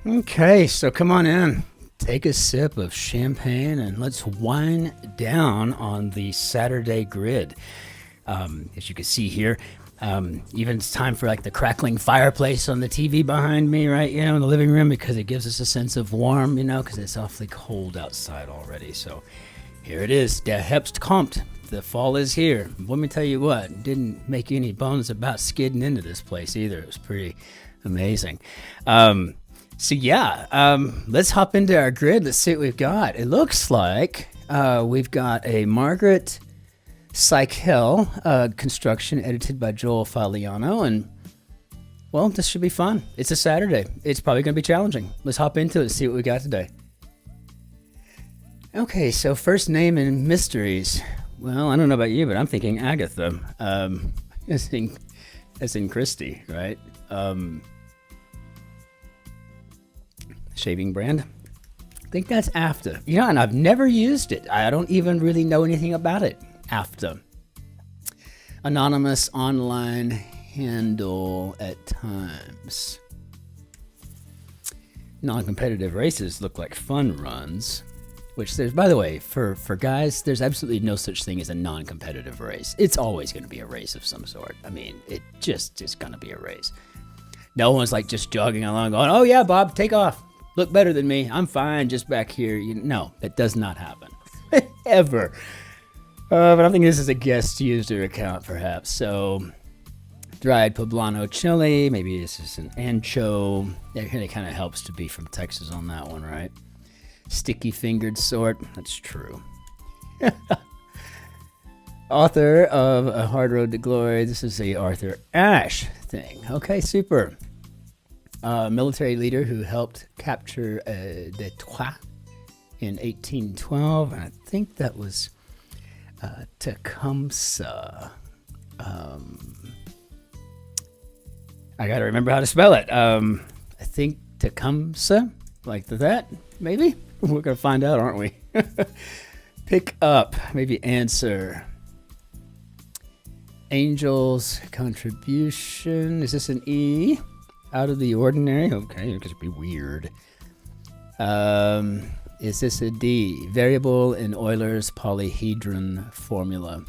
Okay, so come on in. Take a sip of champagne and let's wind down on the Saturday grid. As you can see here, even it's time for like the crackling fireplace on the TV behind me, right? You know, in the living room, because it gives us a sense of warm, you know, because it's awfully cold outside already. So here it is. Der Herbst kommt. The fall is here. Let me tell you what, didn't make any bones about skidding into this place either. It was pretty amazing. So yeah, let's hop into our grid. Let's see what we've got. It looks like we've got a Margaret Seikel construction edited by Joel Faliano, and well, this should be fun. It's a Saturday. It's probably going to be challenging. Let's hop into it and see what we got today. Okay, so first name in mysteries. Well, I don't know about you, but I'm thinking Agatha, as in Christie, right? Shaving brand. I think that's AFTA. You know, and I've never used it. I don't even really know anything about it. AFTA. Anonymous online handle at times. Non-competitive races look like fun runs, which there's, by the way, for guys, there's absolutely no such thing as a non-competitive race. It's always going to be a race of some sort. I mean, it just is going to be a race. No one's like just jogging along going, oh yeah, Bob, take off. Look better than me. I'm fine just back here. No, that does not happen. Ever. But I think this is a guest user account, perhaps. So, dried poblano chili. Maybe this is an ancho. It kind of helps to be from Texas on that one, right? Sticky fingered sort. That's true. Author of A Hard Road to Glory. This is a Arthur Ashe thing. Okay, super. Military leader who helped capture Detroit in 1812, and I think that was Tecumseh. I gotta remember how to spell it. I think Tecumseh, like that, maybe? We're gonna find out, aren't we? Pick up, maybe answer. Angel's contribution. Is this an E? Out of the ordinary? Okay, it could be weird. Is this a D? Variable in Euler's polyhedron formula.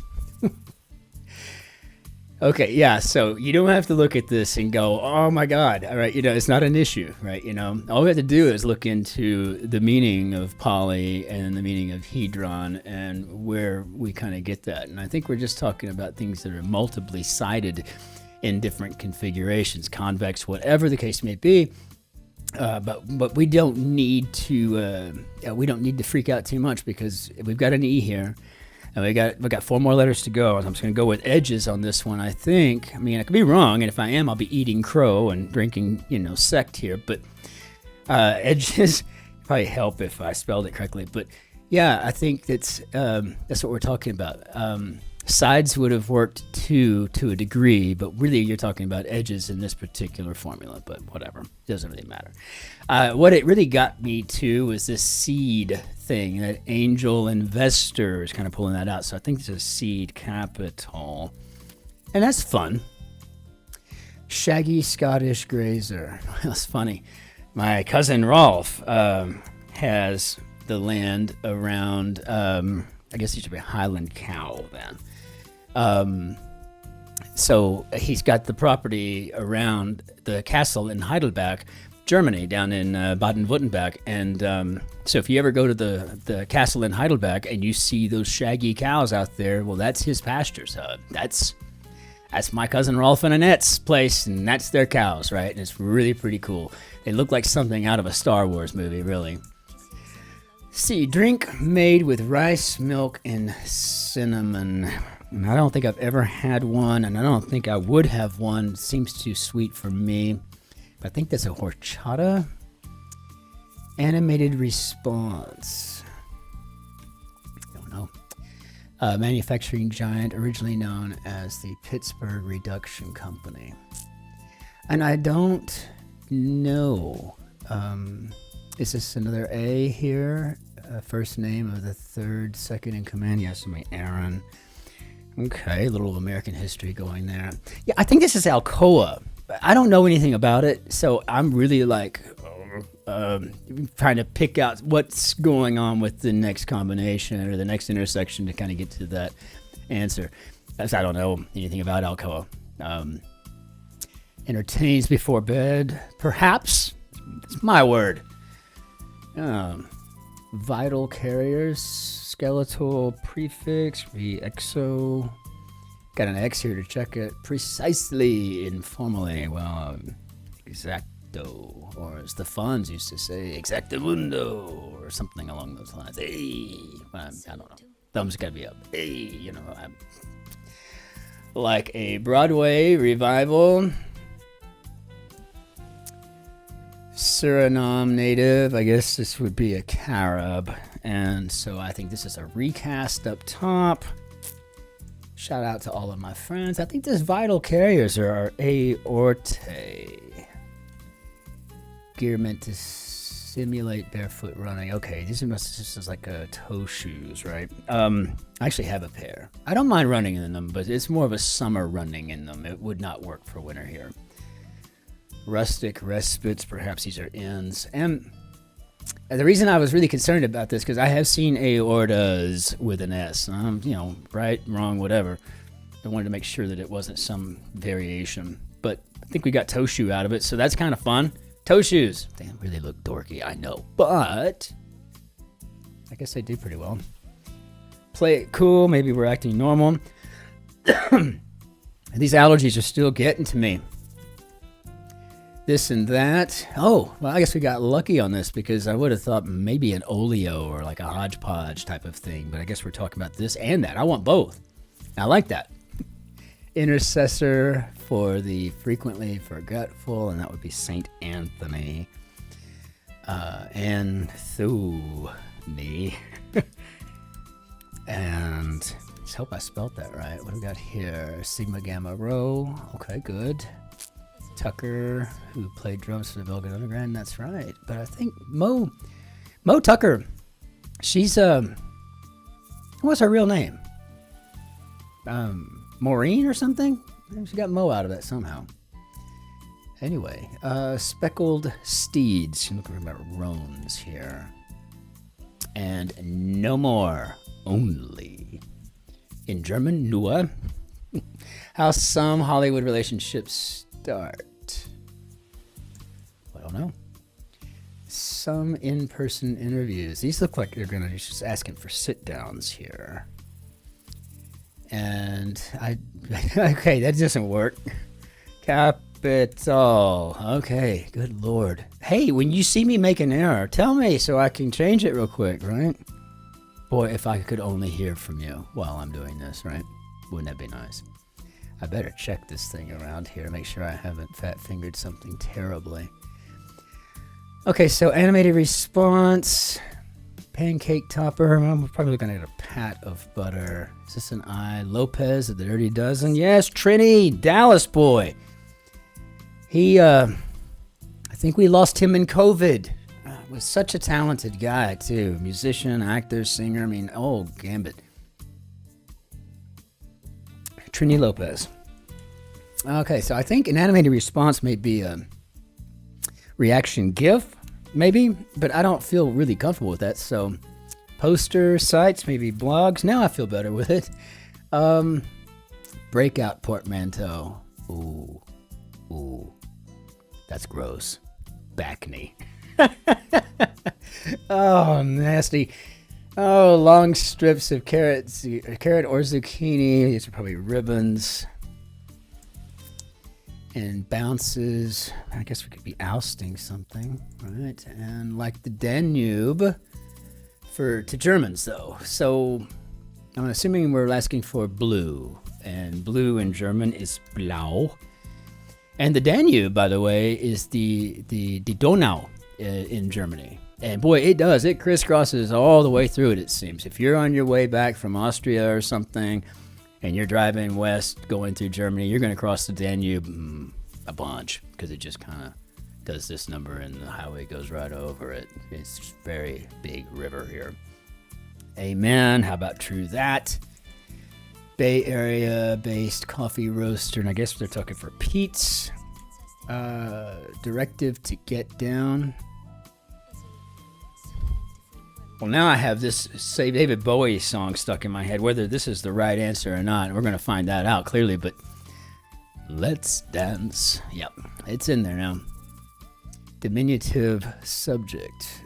Okay, yeah, so you don't have to look at this and go, oh my God, all right, you know, it's not an issue, right? You know, all we have to do is look into the meaning of poly and the meaning of hedron and where we kind of get that. And I think we're just talking about things that are multiply sided in different configurations, convex, whatever the case may be. But we don't need to freak out too much, because we've got an E here, and we got 4 more letters to go. I'm just going to go with edges on this one. I think. I mean, I could be wrong, and if I am, I'll be eating crow and drinking, sect here. But edges probably help if I spelled it correctly. But yeah, I think that's what we're talking about. Sides would have worked to a degree, but really you're talking about edges in this particular formula, but whatever. It doesn't really matter. What it really got me to was this seed thing, that angel investor is kind of pulling that out. So I think it's a seed capital. And that's fun. Shaggy Scottish grazer. That's funny. My cousin Rolf has the land around, I guess he should be a Highland cow then. So he's got the property around the castle in Heidelberg, Germany, down in Baden-Württemberg. And so if you ever go to the castle in Heidelberg and you see those shaggy cows out there, well, that's his pastures. That's my cousin Rolf and Annette's place, and that's their cows, right? And it's really pretty cool. They look like something out of a Star Wars movie, really. See, drink made with rice, milk, and cinnamon. And I don't think I've ever had one, and I don't think I would have one. It seems too sweet for me. But I think that's a horchata. Animated response. Don't know. Manufacturing giant, originally known as the Pittsburgh Reduction Company. And I don't know. Is this another A here? First name of the third, second in command. Yes, my Aaron. Okay, a little American history going there. Yeah, I think this is Alcoa. I don't know anything about it, so I'm really like trying to pick out what's going on with the next combination or the next intersection to kind of get to that answer. As I don't know anything about alcohol. Entertains before bed, perhaps. It's my word. Vital carriers, skeletal prefix, exo. Got an X here to check it. Precisely, informally. Well, exacto, or as the Fonz used to say, exactamundo, or something along those lines. Hey, well, I don't know. Thumbs gotta be up. Hey, you know, like a Broadway revival. Suriname native, I guess this would be a Carib, and so I think this is a recast up top. Shout out to all of my friends. I think this vital carriers are aortae. Gear meant to simulate barefoot running. Okay, this is like a toe shoes, right? I actually have a pair. I don't mind running in them, but it's more of a summer running in them. It would not work for winter here. Rustic respites, perhaps these are ends. And the reason I was really concerned about this, because I have seen aortas with an S. You know, right, wrong, whatever. I wanted to make sure that it wasn't some variation. But I think we got toe shoe out of it, so that's kind of fun. Toe shoes. They really look dorky, I know. But I guess they do pretty well. Play it cool. Maybe we're acting normal. These allergies are still getting to me. This and that. Oh, well, I guess we got lucky on this because I would have thought maybe an oleo or like a hodgepodge type of thing. But I guess we're talking about this and that. I want both. I like that. Intercessor for the frequently forgetful, and that would be Saint Anthony. Anthony. And let's hope I spelled that right. What do we got here? Sigma Gamma Rho. Okay, good. Tucker, who played drums for the Velvet Underground. That's right. But I think Mo Tucker, she's what's her real name? Maureen or something? She got Mo out of that somehow. Anyway, speckled steeds. Look at roans here. And no more, only. In German, nur. How some Hollywood relationships start. I don't know. Some in-person interviews. These look like they're going to just asking for sit-downs here. And okay, that doesn't work. Capital. Okay, good Lord. Hey, when you see me make an error, tell me so I can change it real quick, right? Boy, if I could only hear from you while I'm doing this, right? Wouldn't that be nice? I better check this thing around here, make sure I haven't fat-fingered something terribly. Okay, so animated response, pancake topper. I'm probably looking at a pat of butter. Is this an I? Lopez of the Dirty Dozen. Yes, Trini, Dallas boy. He, I think we lost him in COVID. Was such a talented guy, too. Musician, actor, singer. I mean, oh, gambit. Trini Lopez. Okay, so I think an animated response may be a reaction GIF, maybe, but I don't feel really comfortable with that. So poster sites, maybe blogs. Now I feel better with it. Breakout portmanteau. Ooh, that's gross. Back knee. Oh, nasty. Oh, long strips of carrot or zucchini. These are probably ribbons. And bounces. I guess we could be ousting something, right? And like the Danube to Germans, though. So I'm assuming we're asking for blue. And blue in German is blau. And the Danube, by the way, is the Donau in Germany. And boy, it does. It crisscrosses all the way through it, it seems. If you're on your way back from Austria or something, and you're driving west going through Germany, you're going to cross the Danube a bunch, because it just kind of does this number and the highway goes right over it. It's just a very big river here. Amen. How about true that? Bay Area based coffee roaster, and I guess they're talking for Pete's. Directive to get down. Well, now I have this say David Bowie song stuck in my head, whether this is the right answer or not. We're going to find that out clearly, but let's dance. Yep, it's in there now. Diminutive subject,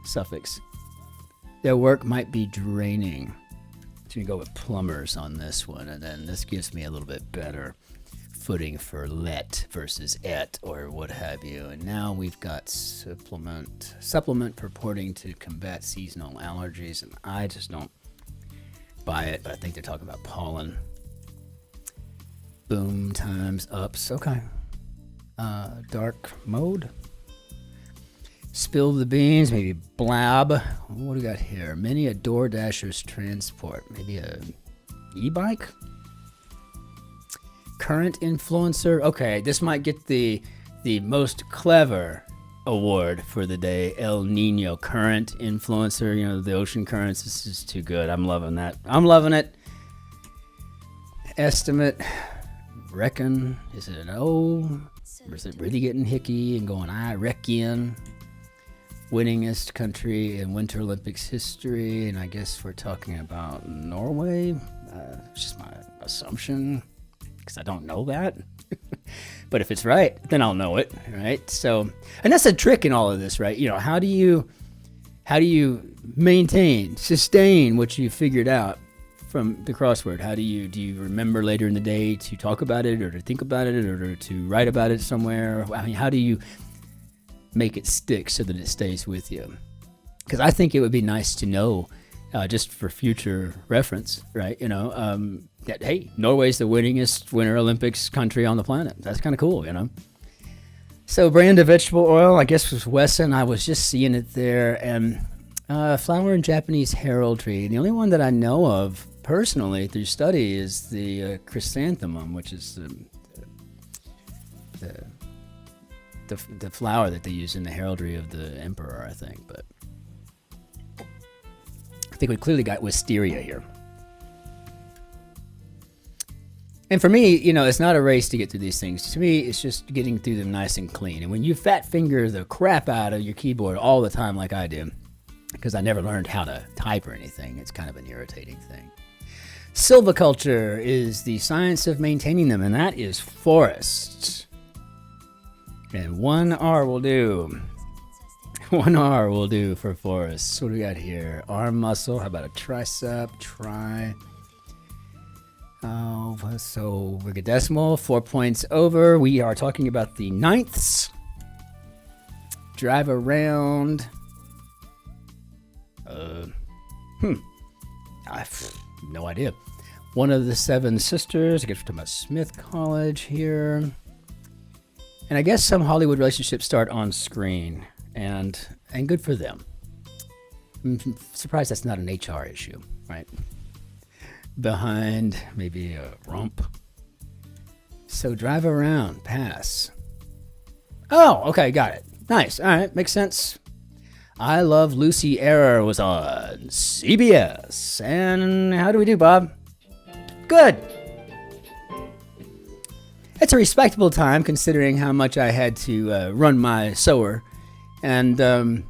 suffix. Their work might be draining. So you go with plumbers on this one, and then this gives me a little bit better footing for let versus et or what have you. And now we've got supplement purporting to combat seasonal allergies, and I just don't buy it, but I think they're talking about pollen. Boom times ups. Okay. Dark mode. Spill the beans, maybe blab. What do we got here? Many a DoorDasher's transport. Maybe a e-bike? Current influencer. Okay, this might get the most clever award for the day. El Nino current influencer. You know, the ocean currents. This is too good. I'm loving that. I'm loving it. Estimate. Reckon. Is it an O? Or is it really getting hickey and going, I reckon? Winningest country in Winter Olympics history. And I guess we're talking about Norway. It's just my assumption, because I don't know that. But if it's right, then I'll know it, right? So, and that's a trick in all of this, right? You know, how do you maintain, sustain what you figured out from the crossword? Do you remember later in the day to talk about it, or to think about it, or to write about it somewhere? I mean, how do you make it stick so that it stays with you? Because I think it would be nice to know, just for future reference, right? You know, that, hey, Norway's the winningest Winter Olympics country on the planet. That's kind of cool, you know? So brand of vegetable oil, I guess, was Wesson. I was just seeing it there. And flower in Japanese heraldry. The only one that I know of personally through study is the chrysanthemum, which is the flower that they use in the heraldry of the emperor, I think. But I think we clearly got wisteria here. And for me, you know, it's not a race to get through these things. To me, it's just getting through them nice and clean. And when you fat finger the crap out of your keyboard all the time like I do, because I never learned how to type or anything, it's kind of an irritating thing. Silviculture is the science of maintaining them, and that is forests. And 1 R will do. 1 R will do for forests. What do we got here? Arm muscle. How about a tricep? Try. Oh, so we get decimal. 4 points over. We are talking about the ninths. Drive around. I have no idea. One of the 7 sisters. I guess we're talking about Smith College here. And I guess some Hollywood relationships start on screen, and good for them. I'm surprised that's not an HR issue, right? Behind, maybe a rump. So drive around, pass. Oh, okay, got it. Nice. All right, makes sense. I Love Lucy Error was on CBS. And how do we do, Bob? Good. It's a respectable time considering how much I had to run my sewer. And,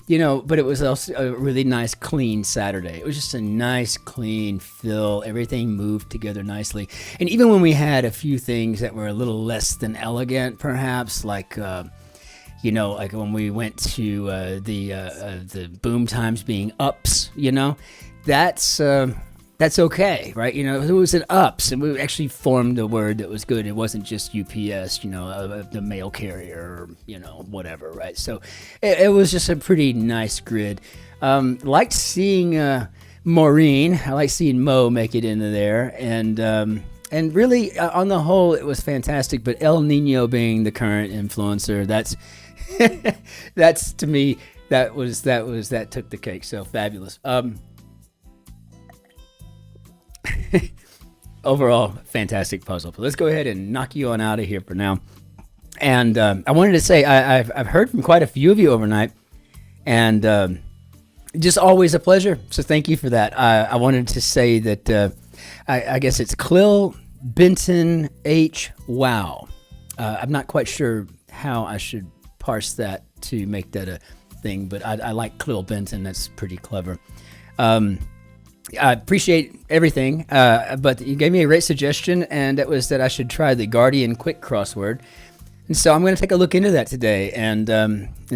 you know, but it was also a really nice, clean Saturday. It was just a nice, clean fill. Everything moved together nicely. And even when we had a few things that were a little less than elegant, perhaps, like, you know, like when we went to the boom times being ups, you know, that's okay, right? You know, it was an ups, and we actually formed a word that was good. It wasn't just UPS, you know, the mail carrier, or, you know, whatever, right? So it was just a pretty nice grid. Liked seeing Maureen. I like seeing Mo make it into there, and really, on the whole, it was fantastic. But El Nino being the current influencer, that's to me, that took the cake. So fabulous. Overall, fantastic puzzle. But let's go ahead and knock you on out of here for now. And I wanted to say I've heard from quite a few of you overnight, and just always a pleasure. So thank you for that. I wanted to say that I guess it's Clill Benton H. Wow. I'm not quite sure how I should parse that to make that a thing, but I like Clill Benton. That's pretty clever. I appreciate everything, but you gave me a great suggestion, and that was that I should try the Guardian Quick Crossword. And so I'm going to take a look into that today and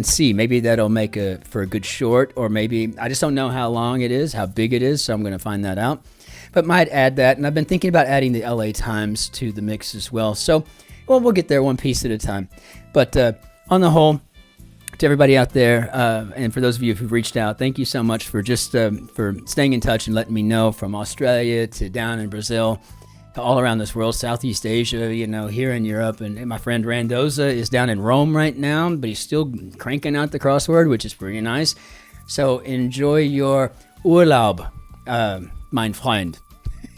see. Maybe that'll make for a good short, or maybe I just don't know how long it is, how big it is, so I'm going to find that out. But might add that, and I've been thinking about adding the LA Times to the mix as well. So, well, we'll get there one piece at a time. But on the whole, to everybody out there, and for those of you who've reached out, thank you so much for just for staying in touch and letting me know, from Australia to down in Brazil, to all around this world, Southeast Asia, here in Europe. And my friend Randoza is down in Rome right now, but he's still cranking out the crossword, which is pretty nice. So enjoy your Urlaub, mein Freund.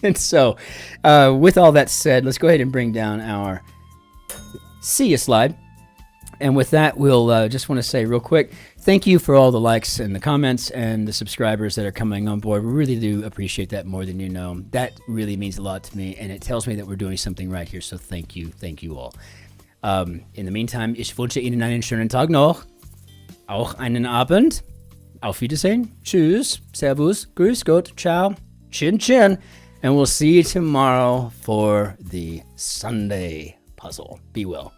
And so with all that said, let's go ahead and bring down our See Ya slide. And with that, we'll just want to say real quick, thank you for all the likes and the comments and the subscribers that are coming on board. We really do appreciate that more than you know. That really means a lot to me, and it tells me that we're doing something right here. So thank you all. In the meantime, ich wünsche Ihnen einen schönen Tag noch, auch einen Abend. Auf Wiedersehen. Tschüss. Servus. Grüß Gott. Ciao. Cin-Cin. And we'll see you tomorrow for the Sunday puzzle. Be well.